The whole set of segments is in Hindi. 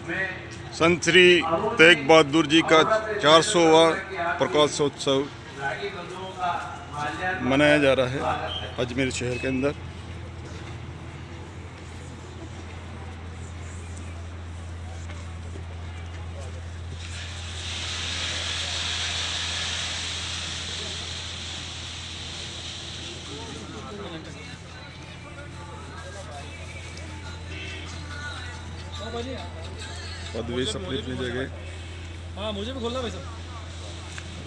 संत श्री तेग बहादुर जी का 400वां प्रकाशोत्सव मनाया जा रहा है अजमेर शहर के अंदर। पदवी अपनी अपनी जगह हाँ मुझे भी खोलना भाई साहब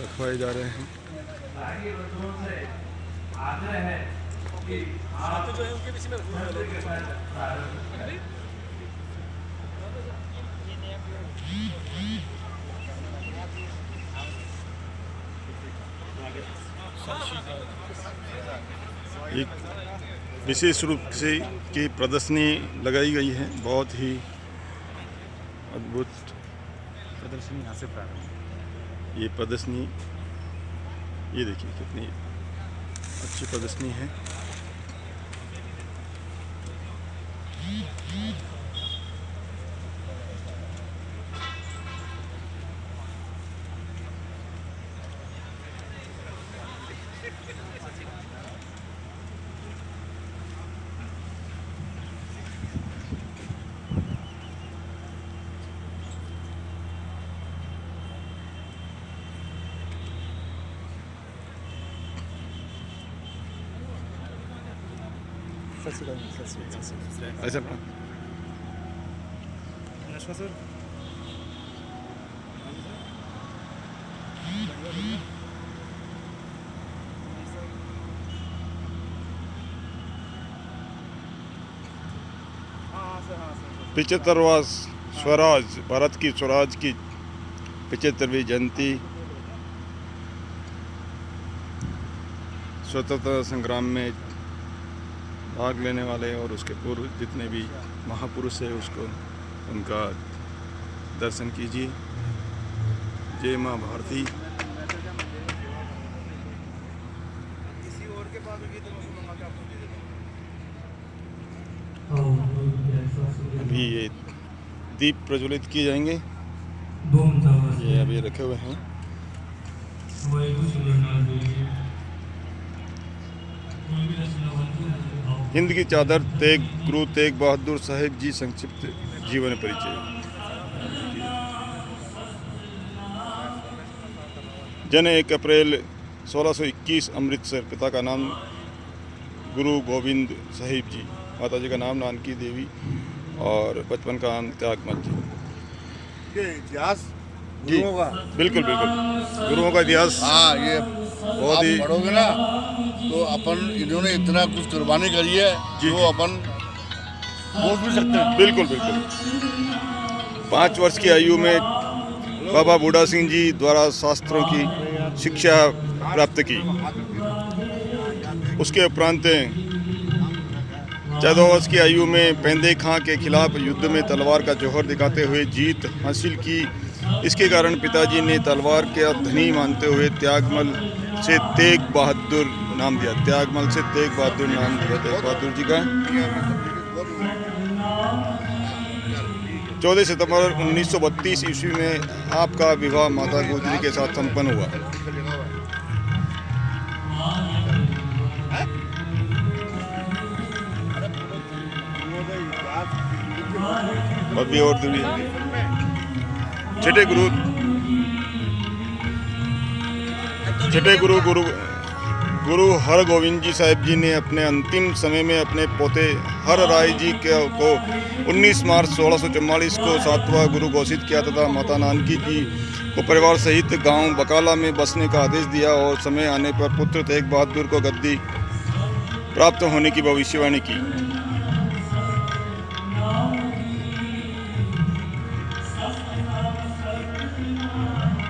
रखवाए जा रहे हैं। जो है उनके पीछे में एक विशेष रूप से की प्रदर्शनी लगाई गई है, बहुत ही अद्भुत प्रदर्शनी यहाँ से प्रारंभ। ये प्रदर्शनी, ये देखिए कितनी अच्छी प्रदर्शनी है। ऐसा सर पिछहत्तरवां स्वराज, भारत की स्वराज की 75वीं जयंती, स्वतंत्रता संग्राम में भाग लेने वाले और उसके पूर्व जितने भी महापुरुष है उसको उनका दर्शन कीजिए। जय माँ भारती। अभी ये दीप प्रज्वलित किए जाएंगे, ये अभी रखे हुए हैं। हिंद की चादर तेग गुरु तेग बहादुर साहिब जी संक्षिप्त जीवन परिचय। जन्म 1 अप्रैल 1621 अमृतसर। पिता का नाम गुरु गोविंद साहिब जी, माता जी का नाम नानकी देवी और बचपन का नाम त्यागमल जी। इतिहास जी गुरुओं का, बिल्कुल बिल्कुल गुरुओं का इतिहास। हाँ ये बहुत ही आप पढ़ोगे ना तो अपन इन्होंने इतना कुछ कुर्बानी करी है जी, जो अपन सोच भी सकते हैं। बिल्कुल बिल्कुल। 5 वर्ष की आयु में बाबा बूढ़ा सिंह जी द्वारा शास्त्रों की शिक्षा प्राप्त की। उसके उपरांत 14 वर्ष की आयु में पेंदे खां के खिलाफ युद्ध में तलवार का जौहर दिखाते हुए जीत हासिल की। इसके कारण पिताजी ने तलवार के धनी मानते हुए त्यागमल से तेग बहादुर नाम दिया। त्यागमल से तेग बहादुर नाम दिया तेग बहादुर जी का। 14 सितंबर 1932 ईस्वी में आपका विवाह माता गुजरी के साथ संपन्न हुआ। अभी और छठे गुरु हरगोविंद जी साहिब जी ने अपने अंतिम समय में अपने पोते हर राय जी को 19 मार्च 1644 को 7वां गुरु घोषित किया तथा माता नानकी जी को परिवार सहित गांव बकाला में बसने का आदेश दिया और समय आने पर पुत्र तेग बहादुर को गद्दी प्राप्त होने की भविष्यवाणी की।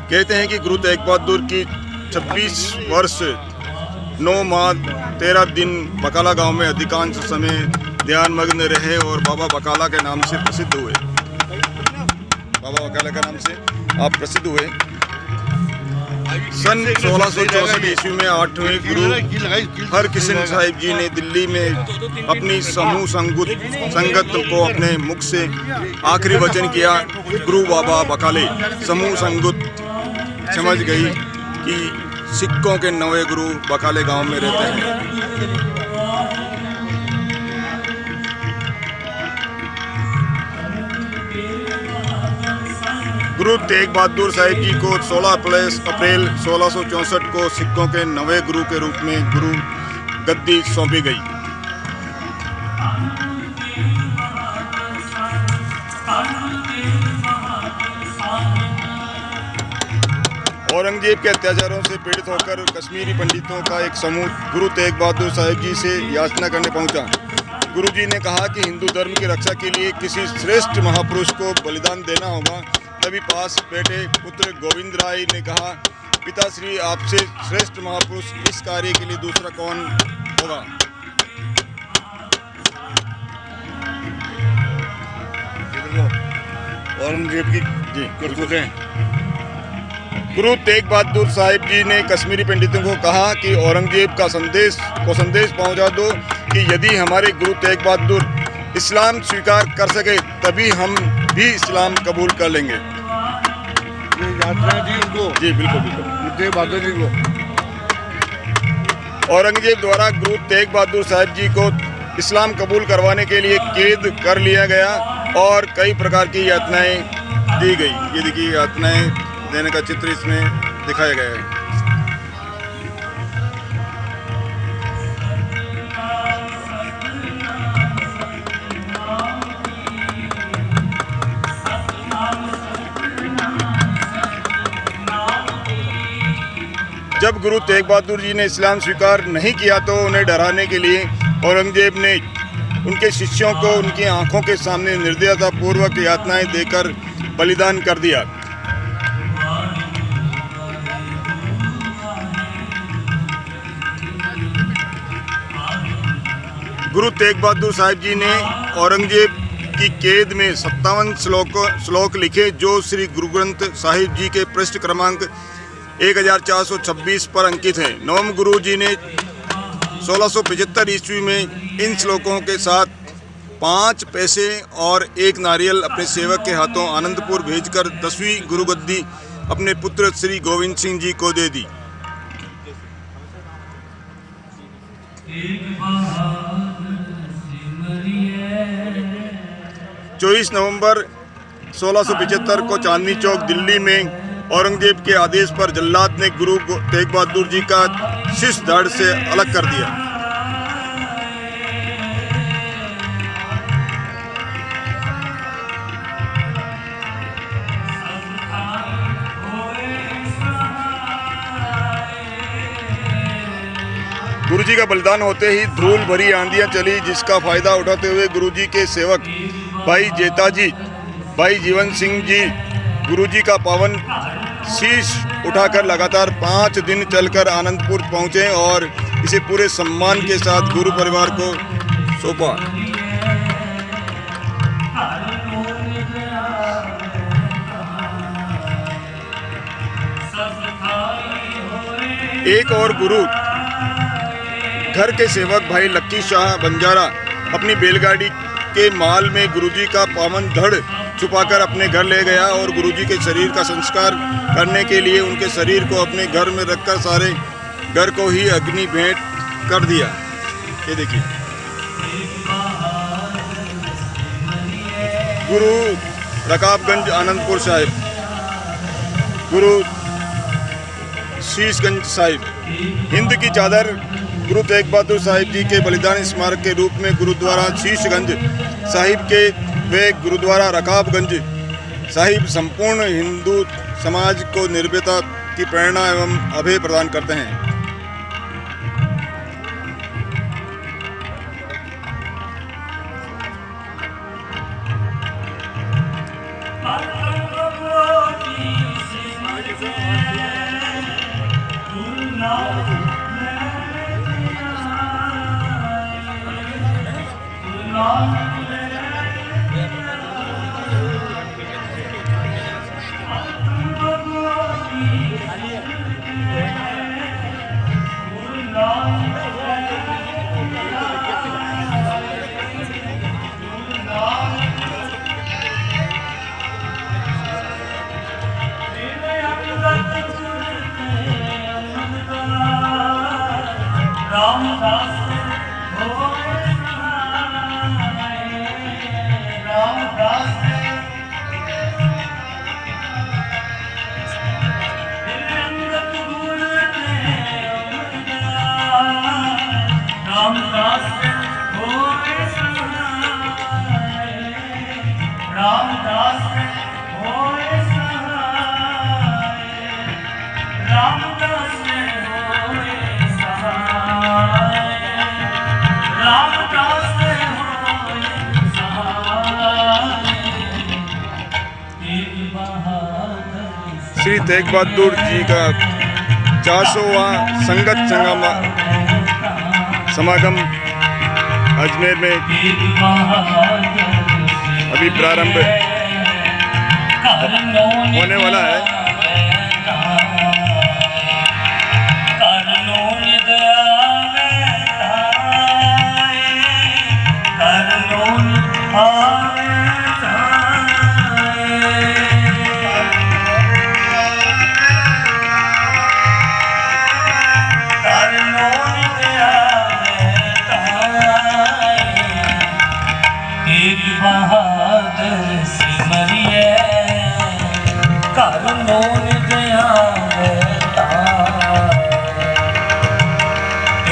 कहते हैं कि गुरु तेग बहादुर की 26 वर्ष 9 माह 13 दिन बकाला गांव में अधिकांश समय ध्यान मग्न रहे और बाबा बकाला के नाम से प्रसिद्ध हुए। बाबा बकाला के नाम से आप प्रसिद्ध हुए। सन 1664 ईस्वी में 8वें गुरु हरकिशन साहिब जी ने दिल्ली में अपनी समूह संगत को अपने मुख से आखिरी वचन किया। गुरु बाबा बकाले समूह संगत समझ गई कि सिखों के नवे गुरु बकाले गांव में रहते हैं। गुरु तेग बहादुर साहिब जी को 16 अप्रैल 1664 को सिखों के नवे गुरु के रूप में गुरु गद्दी सौंपी गई। औरंगजेब के अत्याचारों से पीड़ित होकर कश्मीरी पंडितों का एक समूह गुरु तेग बहादुर साहिब जी से याचना करने पहुंचा। गुरु जी ने कहा कि हिंदू धर्म की रक्षा के लिए किसी श्रेष्ठ महापुरुष को बलिदान देना होगा। तभी पास बैठे पुत्र गोविंद राय ने कहा, पिताश्री आपसे श्रेष्ठ महापुरुष इस कार्य के लिए दूसरा कौन होगा। औरंगजेब की करतूतें। गुरु तेग बहादुर साहिब जी ने कश्मीरी पंडितों को कहा कि औरंगजेब का संदेश पहुंचा दो कि यदि हमारे गुरु तेग बहादुर इस्लाम स्वीकार कर सके तभी हम भी इस्लाम कबूल कर लेंगे। ये यात्रा दी उनको। जी बिल्कुल बिल्कुल। तेग बहादुर जी को औरंगजेब द्वारा गुरु तेग बहादुर साहिब जी को इस्लाम कबूल करवाने के लिए कैद कर लिया गया और कई प्रकार की यातनाएं दी गई। ये देखिए यातनाएं देने का चित्र इसमें दिखाया गया है। जब गुरु तेग बहादुर जी ने इस्लाम स्वीकार नहीं किया तो उन्हें डराने के लिए औरंगजेब ने उनके शिष्यों को उनकी आंखों के सामने निर्दयतापूर्वक यातनाएं देकर बलिदान कर दिया। गुरु तेग बहादुर साहिब जी ने औरंगजेब की कैद में 57 श्लोक लिखे जो श्री गुरु ग्रंथ साहिब जी के पृष्ठ क्रमांक 1426 पर अंकित है। नवम गुरु जी ने 1675 ईस्वी में इन श्लोकों के साथ 5 पैसे और 1 नारियल अपने सेवक के हाथों आनंदपुर भेजकर 10वीं गुरुगद्दी अपने पुत्र श्री गोविंद सिंह जी को दे दी। 24 नवंबर 1675 को चांदनी चौक दिल्ली में औरंगजेब के आदेश पर जल्लाद ने गुरु तेग बहादुर जी का शीश धड़ से अलग कर दिया। गुरुजी का बलिदान होते ही धूल भरी आंधियां चली, जिसका फायदा उठाते हुए गुरुजी के सेवक भाई जेताजी, भाई जीवन सिंह जी गुरुजी का पावन शीश उठाकर लगातार 5 दिन चलकर आनंदपुर पहुंचे और इसे पूरे सम्मान के साथ गुरु परिवार को सौंपा। एक और गुरु घर के सेवक भाई लक्की शाह बंजारा अपनी बैलगाड़ी के माल में गुरुजी का पावन धड़ छुपाकर अपने घर ले गया और गुरुजी के शरीर का संस्कार करने के लिए उनके शरीर को अपने घर में रखकर सारे घर को ही अग्नि भेंट कर दिया। ये देखिए गुरु रकाबगंज आनंदपुर साहिब, गुरु शीशगंज साहिब। हिंद की चादर गुरु तेग बहादुर साहिब जी के बलिदान स्मारक के रूप में गुरुद्वारा शीशगंज साहिब के वे गुरुद्वारा रकाबगंज साहिब संपूर्ण हिंदू समाज को निर्भयता की प्रेरणा एवं अभय प्रदान करते हैं। रामदास होए सहाय, रामदास होए सहाय, रामदास होए सहाय। तेग बहादुर श्री तेग बहादुर जी का 400वां संगत समागम अजमेर में अभी प्रारंभ होने वाला है। बहादुर सिमरिए कर मोन दया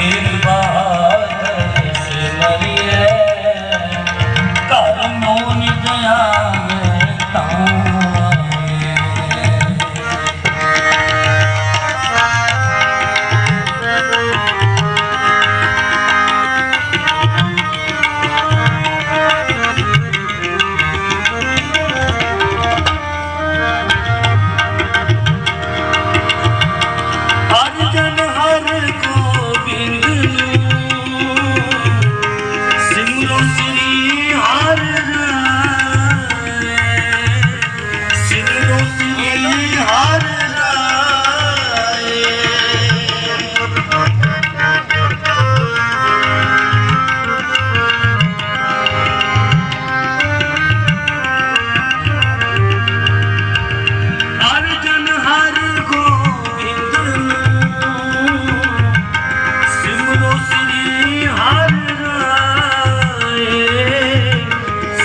एक बहादुर सिमरिए कर मोन दया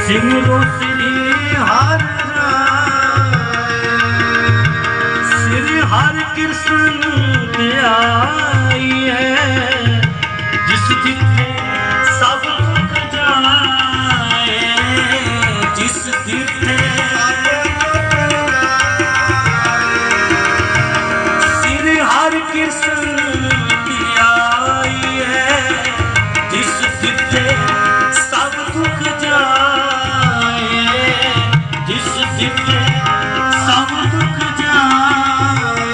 सिमरो श्री हर श्री हरि कृष्ण आई है जिस जिथे सब दुख जाए, जिस जिथे श्री हरि कृष्ण आई है जिस जिथे सब दुख जाए, जिस जिथे सब दुख जाए,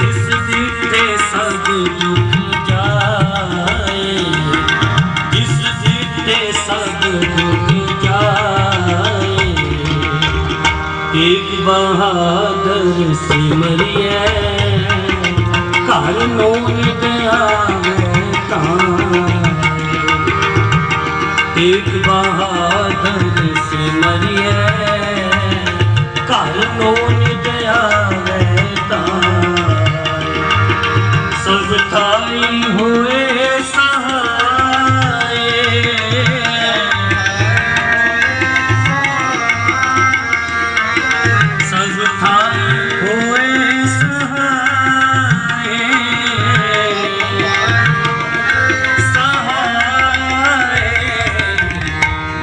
जिस जिथे सब दुख जाए, जिस जिथे सब दुख जाए। एक बहादुर सिमरिए कर मोन दया एक बहादुर सिमरिए कर मोन दया सब थाई हुए सहाय, सब थाई हुए सहाय,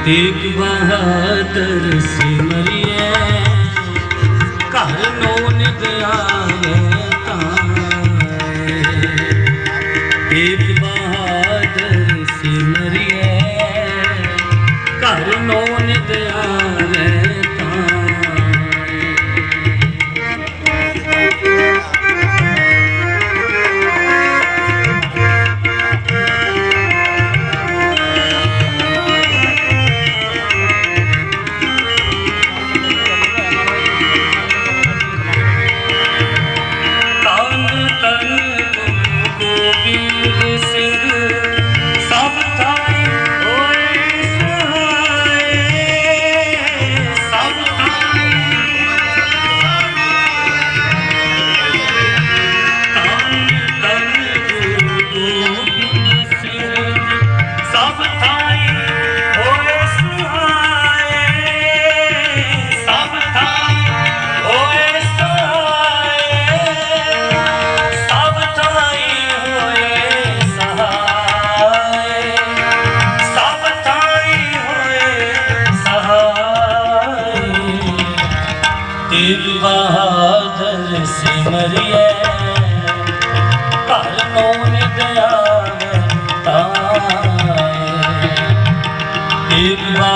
एक बहादुर सिमरिए कर मोन दया एक बहादुर सिमरिए कर मोन दया तेग बहादुर सिमरिए घर नौ